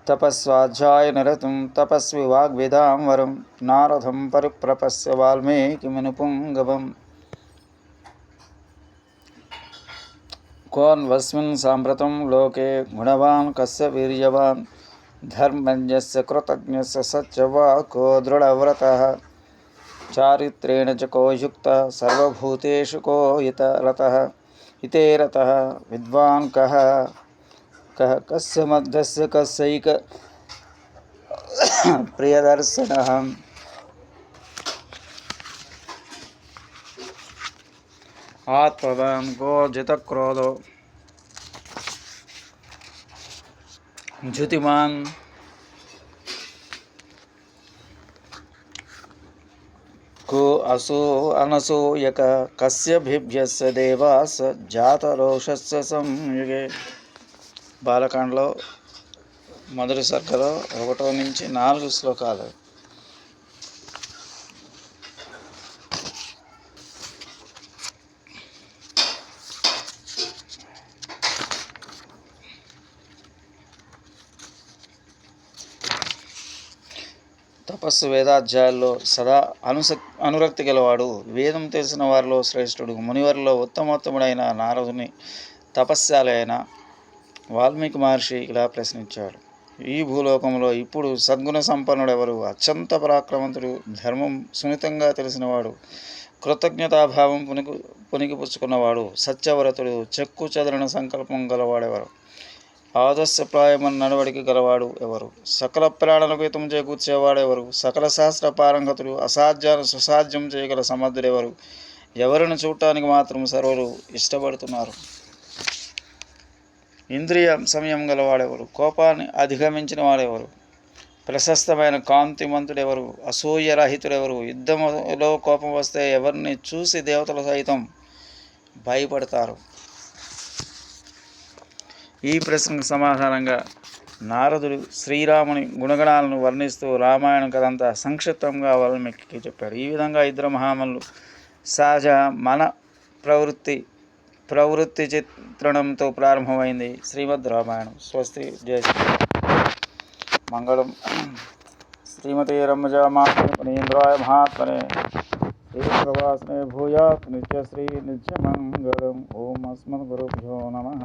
तपस्वाध्याय निरतं तपस्वी वाग्विदां वरं नारदं परिप्रपश्य वाल्मीकिमुनिपुङ्गवम् कोऽन्वस्मिन् साम्प्रतं लोके गुणवान् कस्य वीर्यवान् धर्मज्ञस्य कृतज्ञस्य सत्यवाको दृढव्रतः चारित्रेण च को युक्तः सर्वभूतेषु को हिते रतः विद्वान् कः कस्य मध्यस्य कस्यैक प्रियदर्शनः आत्मवान् गोजितक्रोधो ज्युतिमान् को अनसूयक कस्य भिभ्यस्य देवास जातरोषस्य संयुगे బాలకాండలో మొదటి సర్గలో 1 నుంచి 4 శ్లోకాలు. తపస్సు వేదాధ్యాయాల్లో సదా అనురక్తి గలవాడు, వేదం తెలిసిన వారిలో శ్రేష్ఠుడు, మునివారిలో ఉత్తమోత్తముడైన నారదుని తపస్శాలి అయిన వాల్మీకి మహర్షి ఇలా ప్రశ్నించాడు. ఈ భూలోకంలో ఇప్పుడు సద్గుణ సంపన్నుడెవరు? అత్యంత పరాక్రమంతుడు, ధర్మం సున్నితంగా తెలిసినవాడు, కృతజ్ఞతాభావం పునికిపుచ్చుకున్నవాడు, సత్యవ్రతుడు, చెక్కు చెదరని సంకల్పం గలవాడెవరు? ఆదర్శప్రాయమైన నడవడికి గలవాడు ఎవరు? సకల ప్రాణులకు హితం చేకూర్చేవాడెవరు? సకల శాస్త్ర పారంగతుడు, అసాధ్యాన్ని సుసాధ్యం చేయగల సమర్థుడెవరు? ఎవరిని చూడటానికి మాత్రం సర్వరు ఇష్టపడుతున్నారు? ఇంద్రియ సంయమం గలవాడెవరు? కోపాన్ని అధిగమించిన వాడెవరు? ప్రశస్తమైన కాంతిమంతుడెవరు? అసూయరహితుడెవరు? యుద్ధములో కోపం వస్తే ఎవరిని చూసి దేవతలు సైతం భయపడతారు? ఈ ప్రశ్నకు సమాధానంగా నారదుడు శ్రీరాముని గుణగణాలను వర్ణిస్తూ రామాయణ కథంతా సంక్షిప్తంగా వాల్మీకి చెప్పాడు. ఈ విధంగా ఇద్దరు మహామనులు సహజ మన ప్రవృత్తి చిత్రణంతో ప్రారంభమైంది శ్రీమద్ రామాయణం. స్వస్తి. జయ శ్రీ మంగళం. శ్రీమతే రమ్మజామాత్మనేంద్రాయ మహాత్మనే శ్రీవాసనే భూయాత్ నిత్యశ్రీ నిత్యమంగళం. ఓం అస్మద్గురుభ్యో నమః.